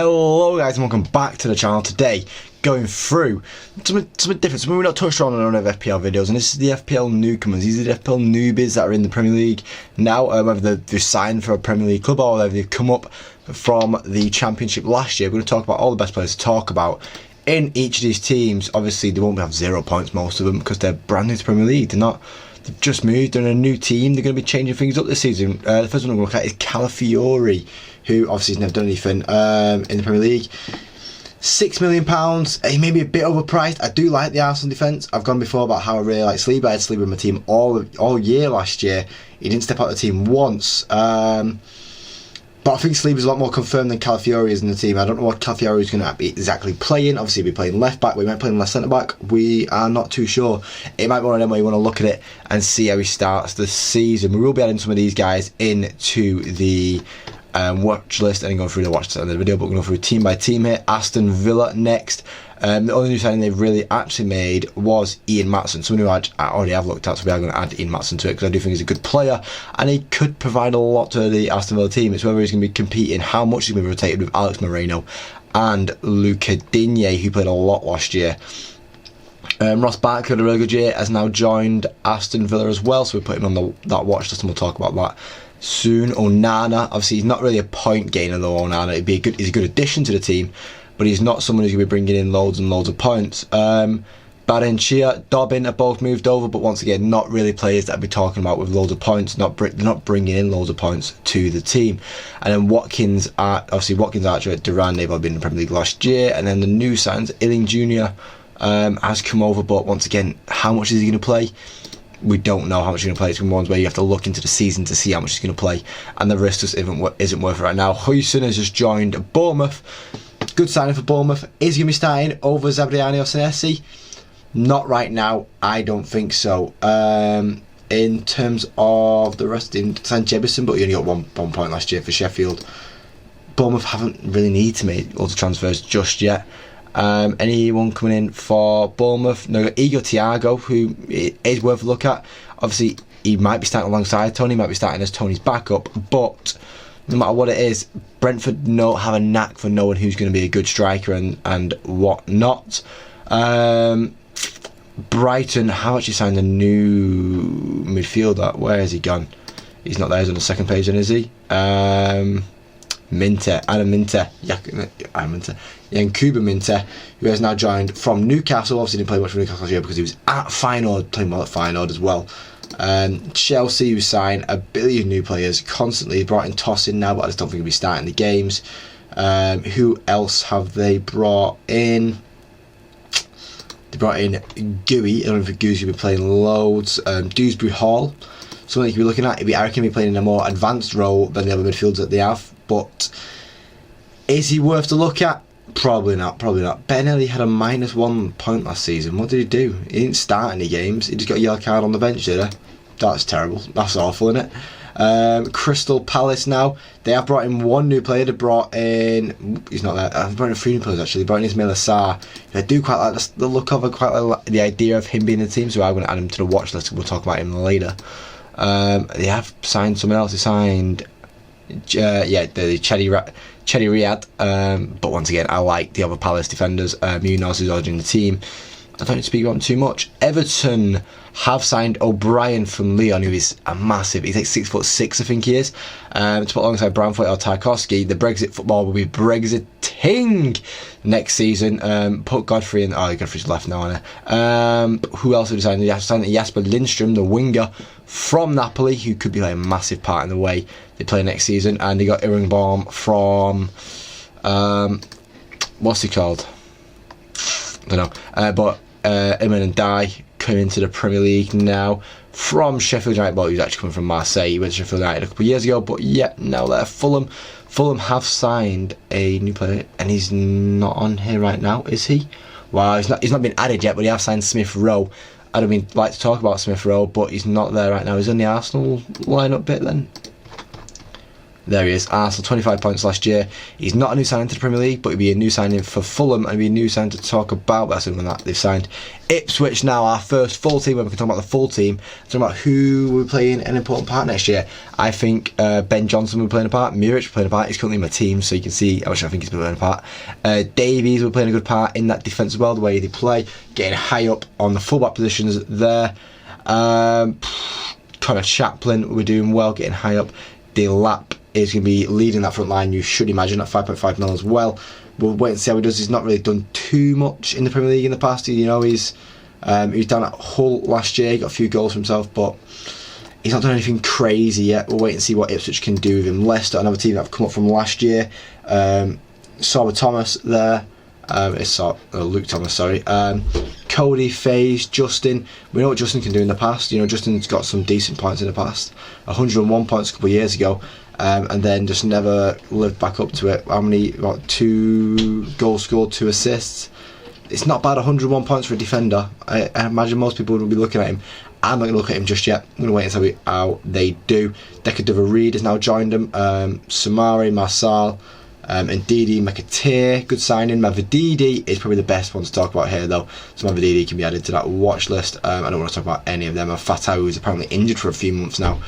Hello guys and welcome back to the channel. Today going through something different, something we've not touched on in other FPL videos, and this is the FPL newcomers. These are the FPL newbies that are in the Premier League now, whether they've signed for a Premier League club or whether they've come up from the Championship last year. We're going to talk about all the best players to talk about in each of these teams. Obviously they won't have 0 points, most of them, because they're brand new to the Premier League. They've just moved, they're in a new team, they're going to be changing things up this season. The first one I'm going to look at is Calafiori, who obviously has never done anything in the Premier League. £6 million, he may be a bit overpriced. I do like the Arsenal defence. I've gone before about how I really like Saliba. I had Saliba in my team all year last year. He didn't step out of the team once. But I think Saliba's a lot more confirmed than Calafiori is in the team. I don't know what Calafiori is going to be exactly playing. Obviously, he'll be playing left back. We might play him left centre back. We are not too sure. It might be one of them where you want to look at it and see how he starts the season. We will be adding some of these guys into the watch list and go through the watch list in the video, but we're going to go through team by team here. Aston Villa next. The only new signing they've really actually made was Ian Maatsen, someone who I already have looked at, so we are going to add Ian Maatsen to it because I do think he's a good player and he could provide a lot to the Aston Villa team. It's whether he's going to be competing, how much he's going to be rotated with Alex Moreno and Luca Digne, who played a lot last year. Ross Barkley had a really good year, has now joined Aston Villa as well, so we put him on that watch list and we'll talk about that soon. Onana, obviously he's not really a point gainer though. Onana, he's a good addition to the team, but he's not someone who's going to be bringing in loads and loads of points. Barenchia, Dobbin are both moved over, but once again not really players that I'd be talking about with loads of points. They're not bringing in loads of points to the team. And then Watkins, Archer, Duran, they've all been in the Premier League last year. And then the new signs, Illing Jr. Has come over, but once again, how much is he going to play? We don't know how much he's going to play. It's one of the ones where you have to look into the season to see how much he's going to play, and the risk just isn't worth it right now. Huijsen has just joined Bournemouth. Good signing for Bournemouth. Is he going to be starting over Zabriani or Senesi? Not right now. I don't think so. In terms of the rest, in St Jebison, but he only got one point last year for Sheffield. Bournemouth haven't really needed to make lots of transfers just yet. Anyone coming in for Bournemouth? No, Igor Thiago, who is worth a look at. Obviously, he might be starting alongside Tony, might be starting as Tony's backup, but no matter what it is, Brentford have a knack for knowing who's going to be a good striker and what not. Brighton, how much he signed a new midfielder? Where has he gone? He's not there, he's on the second page, then, is he? Adam Minter, Yankuba Minter, who has now joined from Newcastle. Obviously didn't play much for Newcastle last year because he was at Feyenoord, playing well at Feyenoord as well. Chelsea, who signed a billion new players constantly, brought in Tosin now, but I just don't think he'll be starting the games. Who else have they brought in? They brought in Gooey. I don't know if Gooey's going to be playing loads. Dewsbury Hall, something you can be looking at. I reckon he'll be playing in a more advanced role than the other midfielders that they have. But is he worth to look at? Probably not. Benelli had a -1 point last season. What did he do? He didn't start any games. He just got a yellow card on the bench, did he? That's terrible. That's awful, isn't it? Crystal Palace now. They have brought in one new player. They brought in... He's not there. I've brought in 3 new players, actually. They brought in Ismail Assar. I do quite like the look of it, quite like the idea of him being in the team, so I'm going to add him to the watch list. We'll talk about him later. They have signed someone else. They signed... the Cherry Riyad, but once again I like the other Palace defenders. Munoz is already in the team. I don't need to speak about him too much. Everton have signed O'Brien from Lyon, who is a massive, he's like 6'6", I think he is, to put alongside Brownfoot or Tarkowski. The Brexit football will be Brexiting next season. Put Godfrey in. Godfrey's left now, isn't he? Who else have they signed? They have signed Jasper Lindstrom, the winger from Napoli, who could be like a massive part in the way they play next season. And they got Iringbaum from what's he called? I don't know. But Iman and Dye coming into the Premier League now from Sheffield United. Well, he was actually coming from Marseille. He went to Sheffield United a couple of years ago, but yeah, now they're Fulham. Fulham have signed a new player, and he's not on here right now, is he? Well, he's not been added yet, but he have signed Smith Rowe. I don't like to talk about Smith Rowe, but he's not there right now. He's in the Arsenal lineup bit then. There he is, Arsenal, 25 points last year. He's not a new signing to the Premier League, but he'll be a new signing for Fulham, and he'll be a new signing to talk about. That's something that they've signed. Ipswich now, our first full team. When we can talk about the full team, talking about who will be playing an important part next year. I think Ben Johnson will be playing a part. Muric will be playing a part. He's currently in my team, so you can see how much I think he's playing a part. Davies will be playing a good part in that defence as well, the way they play, getting high up on the fullback positions there. Connor Chaplin will be doing well, getting high up. Delap is going to be leading that front line, you should imagine, at 5.5 mil as well. We'll wait and see how he does. He's not really done too much in the Premier League in the past. You know, he was down at Hull last year, he got a few goals for himself, but he's not done anything crazy yet. We'll wait and see what Ipswich can do with him. Leicester, another team that have come up from last year. Sorba Thomas there. Luke Thomas, sorry. Cody, Faze, Justin. We know what Justin can do in the past. You know, Justin's got some decent points in the past. 101 points a couple of years ago. And then just never lived back up to it. How many? About 2 goals scored, 2 assists. It's not bad, 101 points for a defender. I imagine most people will be looking at him. I'm not going to look at him just yet. I'm going to wait and see how they do. Deca Reed has now joined them. Samari, Marsal, and Didi Makatir, good signing. Mavadidi is probably the best one to talk about here, though. So Mavadidi can be added to that watch list. I don't want to talk about any of them. Fatau is apparently injured for a few months now,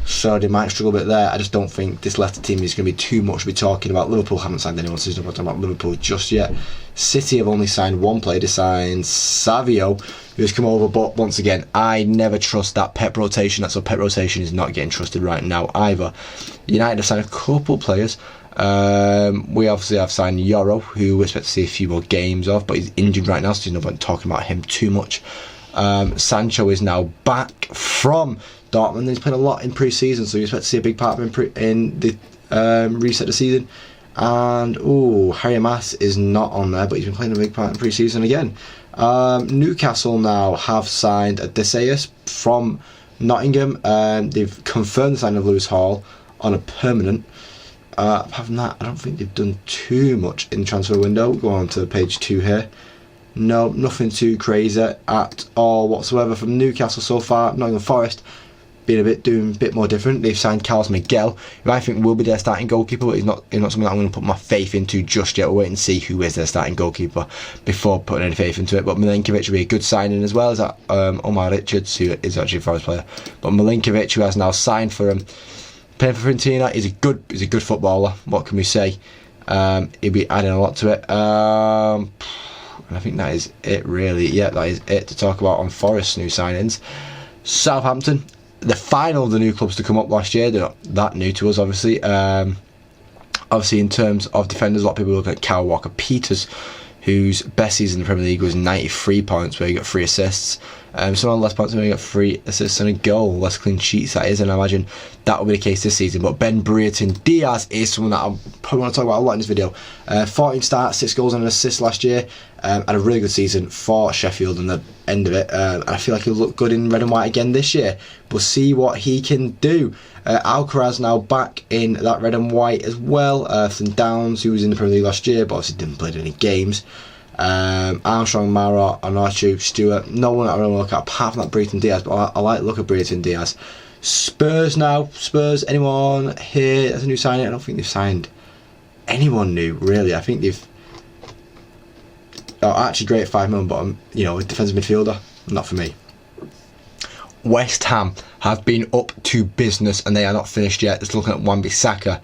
so they might struggle a bit there. I just don't think this Leicester team is going to be too much to be talking about. Liverpool haven't signed anyone, so I'm not talking about Liverpool just yet. City have only signed one player. They signed Savio, who's come over, but once again, I never trust that Pep rotation. That's what Pep rotation is not getting trusted right now either. United have signed a couple players. We obviously have signed Yoro, who we expect to see a few more games of, but he's injured right now, so there's no point talking about him too much. Sancho is now back from Dortmund. He's played a lot in pre-season, so you expect to see a big part of him in the reset of the season. And Harry Mass is not on there, but he's been playing a big part in pre-season again. Newcastle now have signed a Desailly from Nottingham. They've confirmed the signing of Lewis Hall on a permanent. Apart from that, I don't think they've done too much in the transfer window. Go on to page 2 here. No, nothing too crazy at all whatsoever from Newcastle so far. Nottingham Forest doing a bit more different. They've signed Carlos Miguel, who I think will be their starting goalkeeper, but he's not something that I'm going to put my faith into just yet. We'll wait and see who is their starting goalkeeper before putting any faith into it. But Milinkovic will be a good signing, as well as that Omar Richards, who is actually a Forest player. But Milinkovic, who has now signed for him, playing for Fiorentina, is a good footballer. What can we say? He'll be adding a lot to it. And I think that is it, really. Yeah, that is it to talk about on Forest's new signings. Southampton, the final of the new clubs to come up last year. They're not that new to us, obviously. Obviously, in terms of defenders, a lot of people look at Kyle Walker-Peters, whose best season in the Premier League was 93 points, where he got 3 assists. Someone less points, where he got 3 assists and a goal, less clean sheets, that is, and I imagine that will be the case this season. But Ben Brereton Diaz is someone that I probably want to talk about a lot in this video. 14 starts, 6 goals and an assist last year. Had a really good season for Sheffield in the end of it. I feel like he'll look good in red and white again this year. We'll see what he can do. Alcaraz now back in that red and white as well. St Downs, who was in the Premier League last year, but obviously didn't play any games. Armstrong, Mara, Onachu, Stewart. No one I really look at apart from that Brereton Diaz, but I like the look of Brereton Diaz. Spurs now. Spurs, anyone here? That's a new signing. I don't think they've signed anyone new, really. I think they've actually great at 5 million, but a defensive midfielder, not for me. West Ham have been up to business and they are not finished yet. Just looking at Wan-Bissaka,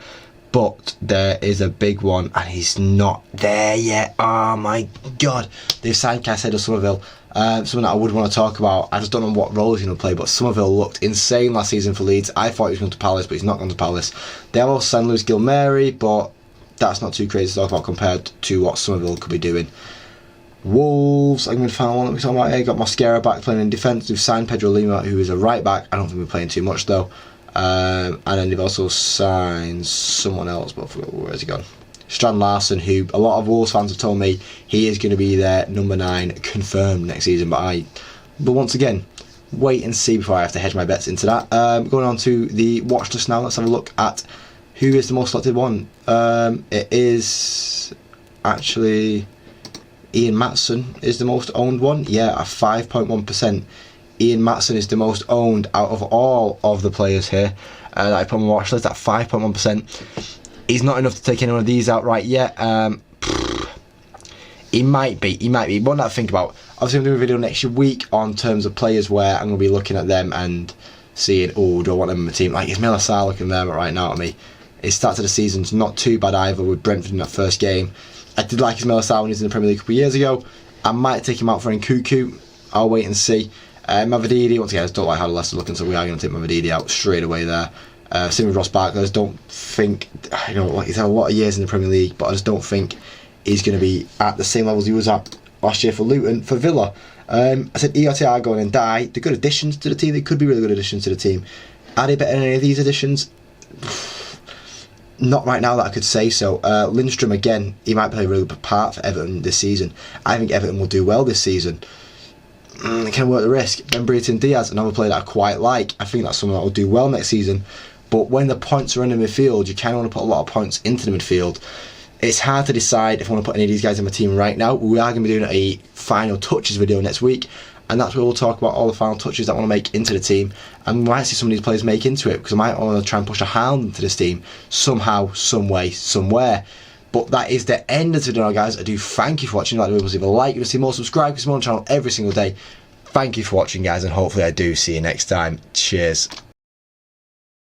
but there is a big one and he's not there yet. Oh my god, they've signed Caicedo Somerville, something that I would want to talk about. I just don't know what role he's going to play, but Somerville looked insane last season for Leeds. I thought he was going to Palace, but he's not going to Palace. They have also signed Lewis Gilmary, but that's not too crazy to talk about compared to what Somerville could be doing. Wolves, I'm going to find one that we're talking about here. Got Mosquera back playing in defence. We've signed Pedro Lima, who is a right back. I don't think we're playing too much though. And then they've also signed someone else, but I forgot where's he gone. Strand Larson, who a lot of Wolves fans have told me he is going to be their number 9 confirmed next season. But once again, wait and see before I have to hedge my bets into that. Going on to the watch list now. Let's have a look at who is the most selected one. It is actually Ian Matson is the most owned one. Yeah, at 5.1%. Ian Matson is the most owned out of all of the players here. that I put on my watch list at 5.1%. He's not enough to take any one of these out right yet. He might be. One that I think about. Obviously, I'm doing a video next week on terms of players where I'm going to be looking at them and seeing, oh, do I want them in my team? Like, Ismaila Sarr looking there right now at me. His start of the season's not too bad either with Brentford in that first game. I did like Ismaila Sarr when he was in the Premier League a couple of years ago. I might take him out for Nkunku. I'll wait and see. Mavididi, once again, I just don't like how the Leicester looking, so we are going to take Mavididi out straight away there. Same with Ross Barkley. I just don't think, like he's had a lot of years in the Premier League, but I just don't think he's going to be at the same levels he was at last year for Luton. For Villa, I said Thiago and Dye. They're good additions to the team. They could be really good additions to the team. Are they better than any of these additions? Not right now that I could say so. Lindstrom, again, he might play a really good part for Everton this season. I think Everton will do well this season. Can I work the risk? Ben Brereton Diaz, another player that I quite like. I think that's someone that will do well next season. But when the points are in the midfield, you kind of want to put a lot of points into the midfield. It's hard to decide if I want to put any of these guys in my team right now. We are going to be doing a final touches video next week, and that's where we'll talk about all the final touches that I want to make into the team, and we might see some of these players make into it, because I might want to try and push a Haaland into this team somehow, some way, somewhere. But that is the end of the video, guys. I do thank you for watching. Like, leave a like, you want to see more, subscribe, because I'm on the channel every single day. Thank you for watching, guys, and hopefully I do see you next time. Cheers.